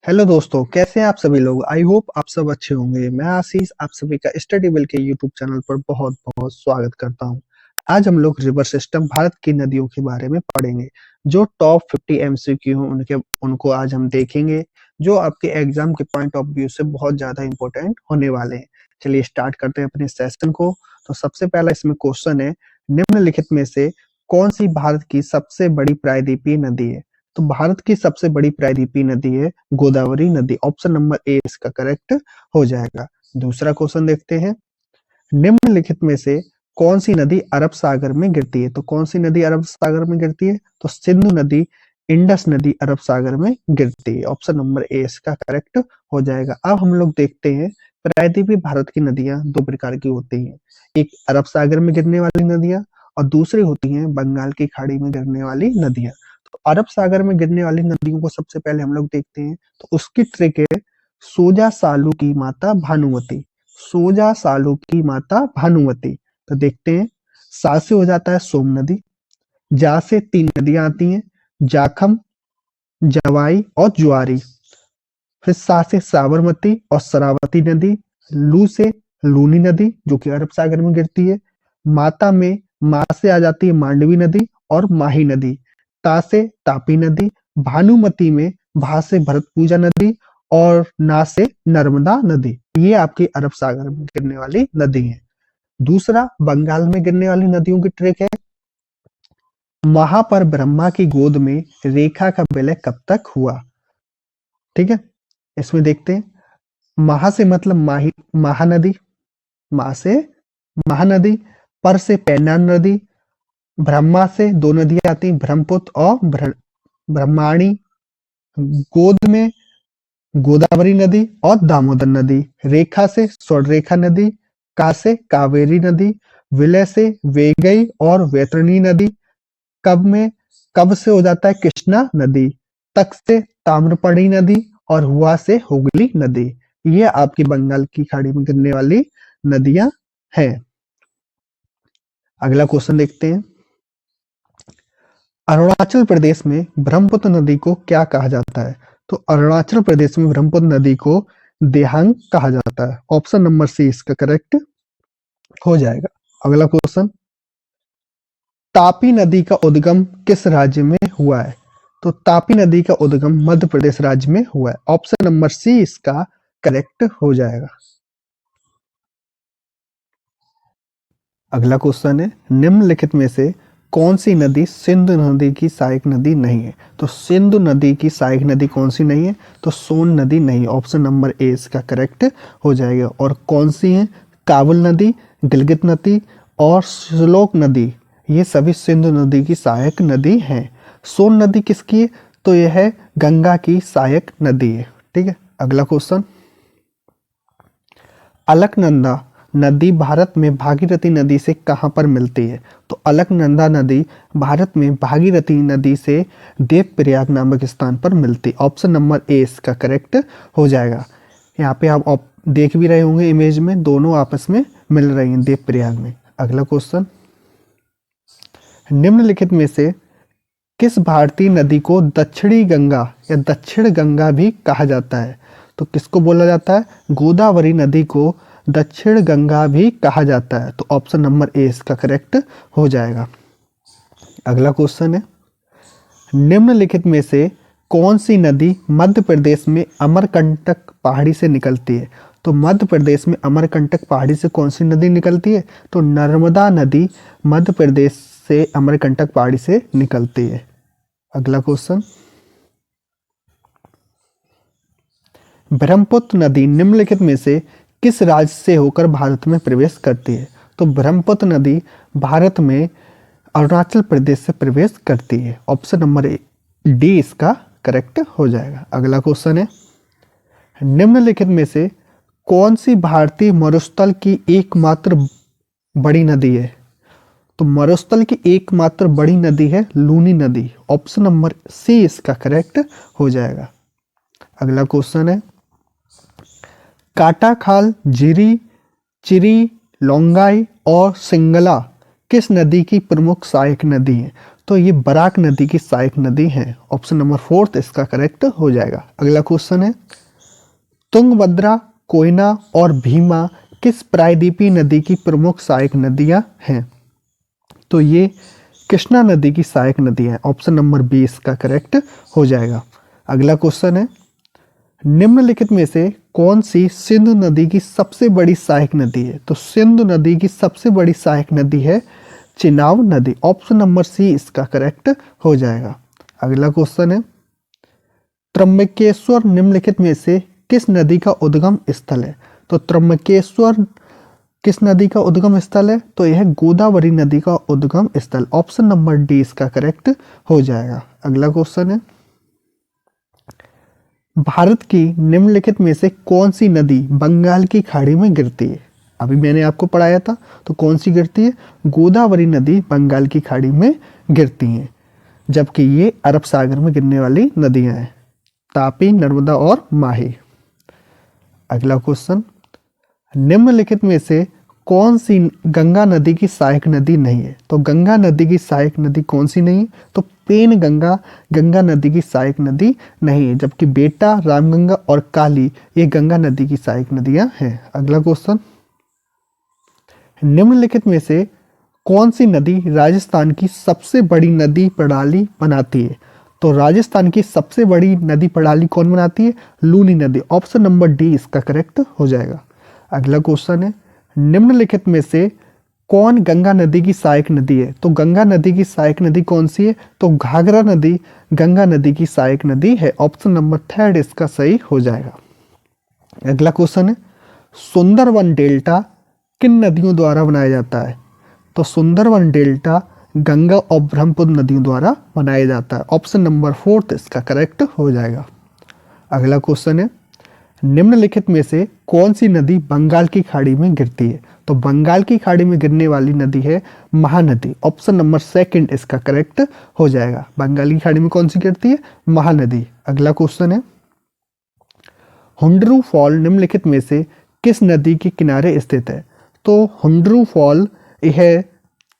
Hello दोस्तों, कैसे हैं आप सभी लोग। आई होप आप सब अच्छे होंगे। मैं आशीष आप सभी का स्टडी बिल के यूट्यूब चैनल पर बहुत बहुत स्वागत करता हूं। आज हम लोग रिवर सिस्टम भारत की नदियों के बारे में पढ़ेंगे। जो टॉप 50 एमसीक्यू हैं उनको आज हम देखेंगे, जो आपके एग्जाम के पॉइंट ऑफ व्यू से बहुत ज्यादा इंपॉर्टेंट होने वाले हैं। चलिए स्टार्ट करते हैं अपने सेशन को। तो सबसे पहला इसमें क्वेश्चन है, निम्नलिखित में से कौन सी भारत की सबसे बड़ी प्रायद्वीपीय नदी है। तो भारत की सबसे बड़ी प्रायद्वीपीय नदी है गोदावरी नदी। ऑप्शन नंबर ए इसका करेक्ट हो जाएगा। दूसरा क्वेश्चन देखते हैं, निम्नलिखित में से कौन सी नदी अरब सागर में गिरती है। तो कौन सी नदी अरब सागर में गिरती है, तो सिंधु नदी, इंडस नदी अरब सागर में गिरती है। ऑप्शन नंबर ए इसका करेक्ट हो जाएगा। अब हम लोग देखते हैं, प्रायद्वीपीय भारत की नदियां दो प्रकार की होती हैं। एक अरब सागर में गिरने वाली नदियां और दूसरी होती हैं बंगाल की खाड़ी में गिरने वाली नदियां। तो अरब सागर में गिरने वाली नदियों को सबसे पहले हम लोग देखते हैं, तो उसकी ट्रिक है सोजा सालू की माता भानुमति। सोजा सालू की माता भानुमति। तो देखते हैं, सा से हो जाता है सोम नदी, जा से तीन नदियां आती हैं, जाखम, जवाई और जुआरी। फिर सा से साबरमती और शरावती नदी, लू से लूनी नदी जो कि अरब सागर में गिरती है, माता में मा से आ जाती है मांडवी नदी और माही नदी, ता से तापी नदी, भानुमती में भा से भरतपूजा नदी और ना से नर्मदा नदी। ये आपकी अरब सागर में गिरने वाली नदी है। दूसरा, बंगाल में गिरने वाली नदियों की ट्रिक है, महा पर ब्रह्मा की गोद में रेखा का विलय कब तक हुआ। ठीक है, इसमें देखते हैं, महा से मतलब माही महानदी, मा से महानदी, पर से पैनान नदी, ब्रह्मा से दो नदियां आती हैं ब्रह्मपुत्र और ब्रह्माणी, गोद में गोदावरी नदी और दामोदर नदी, रेखा से स्वर्णरेखा नदी, का से कावेरी नदी, विलय से वेगई और वैतरणी नदी, कब से हो जाता है कृष्णा नदी, तक से ताम्रपर्णी नदी और हुआ से हुगली नदी। ये आपकी बंगाल की खाड़ी में गिरने वाली नदियां हैं। अगला क्वेश्चन देखते हैं, अरुणाचल प्रदेश में ब्रह्मपुत्र नदी को क्या कहा जाता है। तो अरुणाचल प्रदेश में ब्रह्मपुत्र नदी को देहांग कहा जाता है। ऑप्शन नंबर सी इसका करेक्ट हो जाएगा। अगला क्वेश्चन, तापी नदी का उद्गम किस राज्य में हुआ है। तो तापी नदी का उद्गम मध्य प्रदेश राज्य में हुआ है। ऑप्शन नंबर सी इसका करेक्ट हो जाएगा। अगला क्वेश्चन है, निम्नलिखित में से कौन सी नदी सिंधु नदी की सहायक नदी नहीं है। तो सिंधु नदी की सहायक नदी कौन सी नहीं है, तो सोन नदी नहीं। ऑप्शन नंबर ए इसका करेक्ट हो जाएगा। और कौन सी है, काबुल नदी, गिलगित नदी और श्लोक नदी, ये सभी सिंधु नदी की सहायक नदी हैं। सोन नदी किसकी है, तो यह है गंगा की सहायक नदी है। ठीक है, अगला क्वेश्चन, अलकनंदा नदी भारत में भागीरथी नदी से कहां पर मिलती है। तो अलकनंदा नदी भारत में भागीरथी नदी से देवप्रयाग नामक स्थान पर मिलती। ऑप्शन नंबर ए इसका करेक्ट हो जाएगा। यहाँ पे आप देख भी रहे होंगे इमेज में, दोनों आपस में मिल रही हैं देवप्रयाग में। अगला क्वेश्चन, निम्नलिखित में से किस भारतीय नदी को दक्षिणी गंगा या दक्षिण गंगा भी कहा जाता है। तो किसको बोला जाता है, गोदावरी नदी को दक्षिण गंगा भी कहा जाता है। तो ऑप्शन नंबर ए इसका करेक्ट हो जाएगा। अगला क्वेश्चन है, निम्नलिखित में से कौन सी नदी मध्य प्रदेश में अमरकंटक पहाड़ी से निकलती है। तो मध्य प्रदेश में अमरकंटक पहाड़ी से कौन सी नदी निकलती है, तो नर्मदा नदी मध्य प्रदेश से अमरकंटक पहाड़ी से निकलती है। अगला क्वेश्चन, ब्रह्मपुत्र नदी निम्नलिखित में से किस राज्य से होकर भारत में प्रवेश करती है। तो ब्रह्मपुत्र नदी भारत में अरुणाचल प्रदेश से प्रवेश करती है। ऑप्शन नंबर डी इसका करेक्ट हो जाएगा। अगला क्वेश्चन है, निम्नलिखित में से कौन सी भारतीय मरुस्थल की एकमात्र बड़ी नदी है। तो मरुस्थल की एकमात्र बड़ी नदी है लूनी नदी। ऑप्शन नंबर सी इसका करेक्ट हो जाएगा। अगला क्वेश्चन है, काटाखाल, जिरी, चिरी, लोंगाई और सिंगला किस नदी की प्रमुख सहायक नदी है। तो तो ये बराक नदी की सहायक नदी है। ऑप्शन नंबर 4 इसका करेक्ट हो जाएगा। अगला क्वेश्चन है, तुंगभद्रा, कोयना और भीमा किस प्रायद्वीपीय नदी की प्रमुख सहायक नदियां हैं? तो ये कृष्णा नदी की सहायक नदी है। ऑप्शन नंबर 20 का करेक्ट हो जाएगा। अगला क्वेश्चन है, निम्नलिखित में से कौन सी सिंधु नदी की सबसे बड़ी सहायक नदी है? तो सिंधु नदी की सबसे बड़ी सहायक नदी है चिनाब नदी। ऑप्शन नंबर सी इसका करेक्ट हो जाएगा। अगला क्वेश्चन है, त्र्यंबकेश्वर निम्नलिखित में से किस नदी का उद्गम स्थल है? तो त्र्यंबकेश्वर किस नदी का उद्गम स्थल है? तो यह गोदावरी नदी का उद्गम स्थल। ऑप्शन नंबर डी इसका करेक्ट हो जाएगा। अगला क्वेश्चन है, भारत की निम्नलिखित में से कौन सी नदी बंगाल की खाड़ी में गिरती है? अभी मैंने आपको पढ़ाया था, तो कौन सी गिरती है? गोदावरी नदी बंगाल की खाड़ी में गिरती हैं, जबकि ये अरब सागर में गिरने वाली नदियां हैं, तापी, नर्मदा और माही। अगला क्वेश्चन, निम्नलिखित में से कौन सी गंगा नदी की सहायक नदी नहीं है? तो गंगा नदी की सहायक नदी कौन सी नहीं है? तो पेन गंगा गंगा नदी की सहायक नदी नहीं है, जबकि बेटा, रामगंगा और काली ये गंगा नदी की सहायक नदियां हैं। अगला क्वेश्चन, निम्नलिखित में से कौन सी नदी राजस्थान की सबसे बड़ी नदी प्रणाली बनाती है? तो राजस्थान की सबसे बड़ी नदी प्रणाली कौन बनाती है? लूनी नदी। ऑप्शन नंबर डी इसका करेक्ट हो जाएगा। अगला क्वेश्चन है, निम्नलिखित में से कौन गंगा नदी की सहायक नदी है? तो गंगा नदी की सहायक नदी कौन सी है? तो घाघरा नदी गंगा नदी की सहायक नदी है। ऑप्शन नंबर 3 इसका सही हो जाएगा। अगला क्वेश्चन है, सुंदरवन डेल्टा किन नदियों द्वारा बनाया जाता है? तो सुंदरवन डेल्टा गंगा और ब्रह्मपुत्र नदियों द्वारा बनाया जाता है। ऑप्शन नंबर 4 इसका करेक्ट हो जाएगा। अगला क्वेश्चन है, निम्नलिखित में से कौन सी नदी बंगाल की खाड़ी में गिरती है? तो बंगाल की खाड़ी में गिरने वाली नदी है महानदी। ऑप्शन नंबर 2 इसका करेक्ट हो जाएगा। बंगाल की खाड़ी में कौन सी गिरती है? महानदी। अगला क्वेश्चन है, हुंडरू फॉल निम्नलिखित में से किस नदी के किनारे स्थित है? तो हुंडरू फॉल यह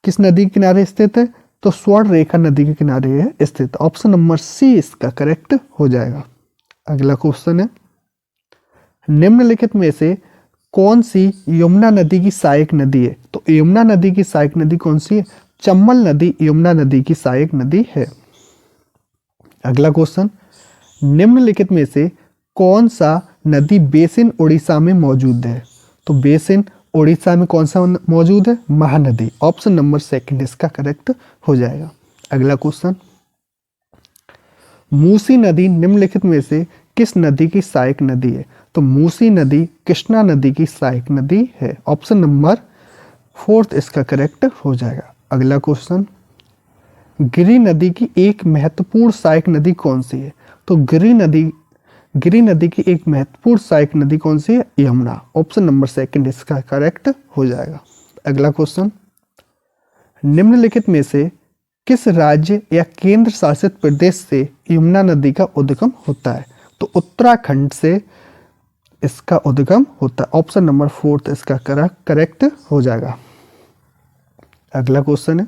किस नदी के किनारे स्थित है? तो स्वर्ण रेखा नदी के किनारे है स्थित। ऑप्शन नंबर सी इसका करेक्ट हो जाएगा। अगला क्वेश्चन है, निम्नलिखित में से कौन सी यमुना नदी की सहायक नदी है? तो यमुना नदी की सहायक नदी कौन सी है? चंबल नदी यमुना नदी की सहायक नदी है। अगला क्वेश्चन, निम्नलिखित में से कौन सा नदी बेसिन उड़ीसा में मौजूद है? तो बेसिन उड़ीसा में कौन सा मौजूद है? महानदी। ऑप्शन नंबर 2 इसका करेक्ट हो जाएगा। अगला क्वेश्चन, मूसी नदी निम्नलिखित में से किस नदी की सहायक नदी है? तो मूसी नदी कृष्णा नदी की सहायक नदी है। ऑप्शन नंबर 4 इसका करेक्ट हो जाएगा। अगला क्वेश्चन, गिरि नदी की एक महत्वपूर्ण सहायक नदी कौन सी है? तो गिरि नदी की एक महत्वपूर्ण सहायक नदी कौन सी है? यमुना। ऑप्शन नंबर 2 इसका करेक्ट हो जाएगा। अगला क्वेश्चन, निम्नलिखित में से किस राज्य या केंद्र शासित प्रदेश से यमुना नदी का उद्गम होता है? तो उत्तराखंड से इसका उद्गम होता है। ऑप्शन नंबर 4 इसका करेक्ट हो जाएगा। अगला क्वेश्चन है,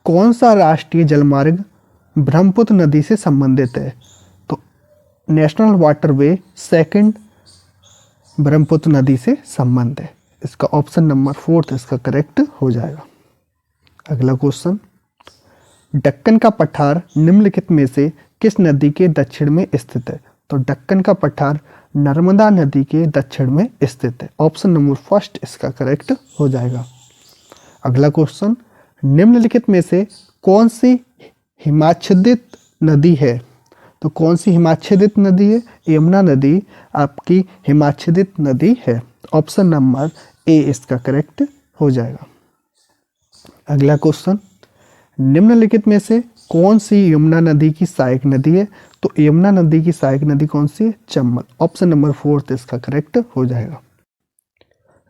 कौन सा राष्ट्रीय जलमार्ग ब्रह्मपुत्र नदी से संबंधित है? तो नेशनल वाटरवे 2 ब्रह्मपुत्र नदी से संबंध है। इसका ऑप्शन नंबर 4 इसका करेक्ट हो जाएगा। अगला क्वेश्चन, दक्कन का पठार निम्नलिखित में से किस नदी के दक्षिण में स्थित है? तो दक्कन का पठार नर्मदा नदी के दक्षिण में स्थित है। ऑप्शन नंबर 1 इसका करेक्ट हो जाएगा। अगला क्वेश्चन, निम्नलिखित में से कौन सी हिमाच्छादित नदी है? तो कौन सी हिमाच्छादित नदी है? यमुना नदी आपकी हिमाच्छादित नदी है। ऑप्शन नंबर ए इसका करेक्ट हो जाएगा। अगला क्वेश्चन, निम्नलिखित में से कौन सी यमुना नदी की सहायक नदी है? तो यमुना नदी की सहायक नदी कौन सी है? चंबल। ऑप्शन नंबर 4 इसका करेक्ट हो जाएगा।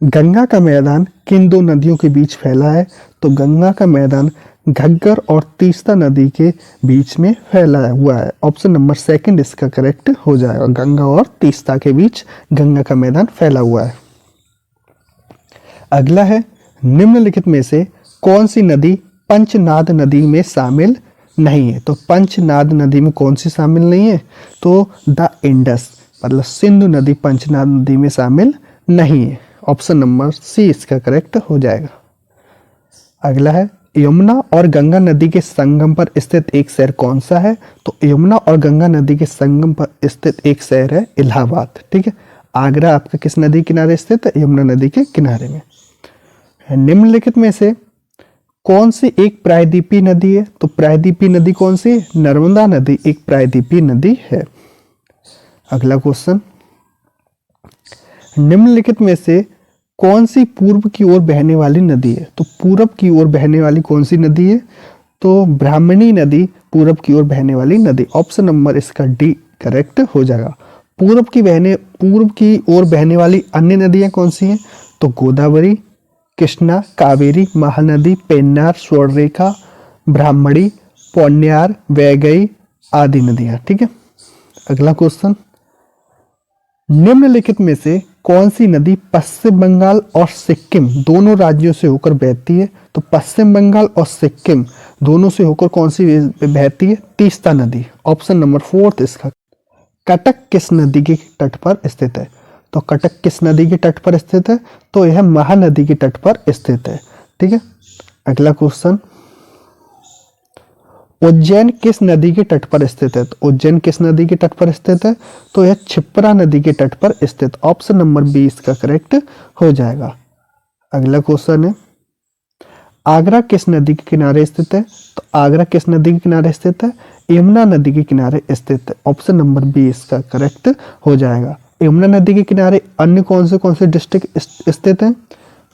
गंगा का मैदान किन दो नदियों के बीच फैला है? तो गंगा का मैदान घग्गर और तीस्ता नदी के बीच में फैला हुआ है। ऑप्शन नंबर 2 इसका करेक्ट हो जाएगा। गंगा और तीस्ता के बीच गंगा का मैदान फैला हुआ है। अगला है, निम्नलिखित में से कौन सी नदी पंचनाद नदी में शामिल नहीं है। तो पंचनाद नदी में कौन सी शामिल नहीं है? तो द इंडस मतलब सिंधु नदी पंचनाद नदी में शामिल नहीं है। ऑप्शन नंबर सी इसका करेक्ट हो जाएगा। अगला है यमुना और गंगा नदी के संगम पर स्थित एक शहर कौन सा है? तो यमुना और गंगा नदी के संगम पर स्थित एक शहर है इलाहाबाद। ठीक है, आगरा आपका किस नदी किनारे स्थित है? यमुना नदी के किनारे में। निम्नलिखित में से कौन सी एक प्रायद्वीपीय नदी है? तो प्रायद्वीपीय नदी कौन सी है? नर्मदा नदी एक प्रायद्वीपीय नदी है। अगला क्वेश्चन, निम्नलिखित में से कौन सी पूर्व की ओर बहने वाली नदी है? तो पूरब की ओर बहने वाली कौन सी नदी है? तो ब्राह्मणी नदी पूरब की ओर बहने वाली नदी। ऑप्शन नंबर इसका डी करेक्ट हो जाएगा। पूर्व की ओर बहने वाली अन्य नदियां कौन सी हैं? तो गोदावरी, कृष्णा, कावेरी, महानदी, पेन्नार, स्वर्णरेखा, ब्राह्मणी, पोन्यार, वैगई आदि नदियां। ठीक है, अगला क्वेश्चन, निम्नलिखित में से कौन सी नदी पश्चिम बंगाल और सिक्किम दोनों राज्यों से होकर बहती है? तो पश्चिम बंगाल और सिक्किम दोनों से होकर कौन सी बहती है? तीस्ता नदी। ऑप्शन नंबर 4 इसका। कटक किस नदी के तट पर स्थित है? तो कटक किस नदी के तट पर स्थित है? तो यह महानदी के तट पर स्थित है। ठीक है, अगला क्वेश्चन, उज्जैन किस नदी के तट पर स्थित है? तो उज्जैन किस नदी के तट पर स्थित है? तो यह क्षिप्रा नदी के तट पर स्थित। ऑप्शन नंबर 20 का करेक्ट हो जाएगा। अगला क्वेश्चन है, आगरा किस नदी के किनारे स्थित है? तो आगरा किस नदी के किनारे स्थित है? यमुना नदी के किनारे स्थित है। ऑप्शन नंबर 20 का करेक्ट हो जाएगा। यमुना नदी के किनारे अन्य कौन से डिस्ट्रिक्ट स्थित हैं?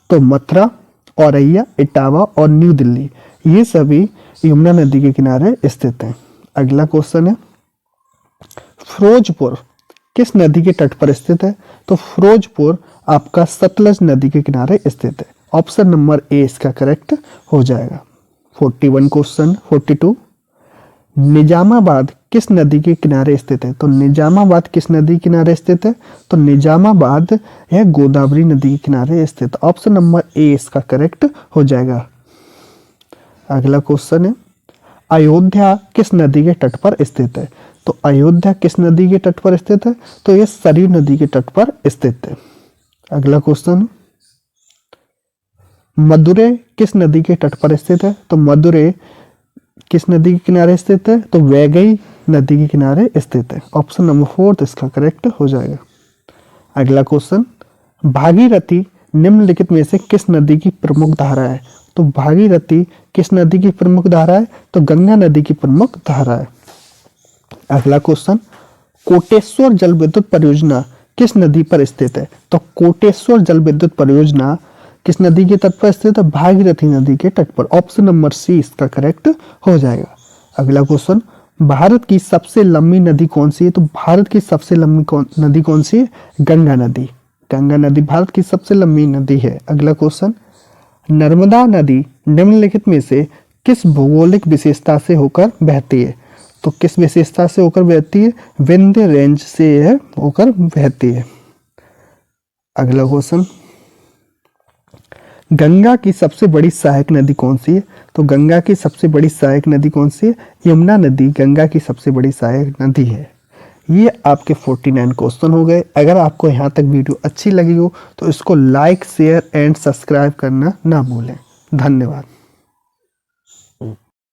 तो मथुरा, औरैया, इटावा और न्यू दिल्ली, ये सभी यमुना नदी के किनारे स्थित हैं। अगला क्वेश्चन है, फिरोजपुर किस नदी के तट पर स्थित है? तो फिरोजपुर आपका सतलज नदी के किनारे स्थित है। ऑप्शन नंबर ए इसका करेक्ट हो जाएगा। 41 क्वेश्चन 42, निजामाबाद किस नदी के किनारे स्थित है? तो निजामाबाद किस नदी के किनारे स्थित है? तो निजामाबाद यह गोदावरी नदी के किनारे स्थित। ऑप्शन नंबर ए इसका करेक्ट हो जाएगा। अगला क्वेश्चन है, अयोध्या किस नदी के तट पर स्थित है? तो अयोध्या किस नदी के तट पर स्थित है? तो यह सरयू नदी के तट पर स्थित है। अगला क्वेश्चन, मदुरै किस नदी के तट पर स्थित है? तो मदुरै किस नदी के किनारे स्थित है? तो वैगई नदी के किनारे स्थित है। ऑप्शन नंबर 4 इसका करेक्ट हो जाएगा। अगला क्वेश्चन, भागीरथी निम्नलिखित में से किस नदी की प्रमुख धारा है? तो भागीरथी किस नदी की प्रमुख धारा है? तो गंगा नदी की प्रमुख धारा है। अगला क्वेश्चन, कोटेश्वर जल विद्युत परियोजना किस नदी पर स्थित है? तो कोटेश्वर जल विद्युत परियोजना किस नदी के तट पर स्थित है? भागीरथी नदी के तट पर। ऑप्शन नंबर सी इसका करेक्ट हो जाएगा। अगला क्वेश्चन, भारत की सबसे लंबी नदी कौन सी है? तो भारत की सबसे लंबी नदी कौन सी है? गंगा नदी। गंगा नदी भारत की सबसे लंबी नदी है। अगला क्वेश्चन, नर्मदा नदी निम्नलिखित में से किस भौगोलिक विशेषता से होकर बहती है? तो किस विशेषता से होकर बहती है? विंध्य रेंज से यह होकर बहती है। अगला क्वेश्चन, गंगा की सबसे बड़ी सहायक नदी कौन सी है? तो गंगा की सबसे बड़ी सहायक नदी कौन सी है? यमुना नदी गंगा की सबसे बड़ी सहायक नदी है। ये आपके 49 क्वेश्चन हो गए। अगर आपको यहाँ तक वीडियो अच्छी लगी हो तो इसको लाइक, शेयर एंड सब्सक्राइब करना ना भूलें। धन्यवाद।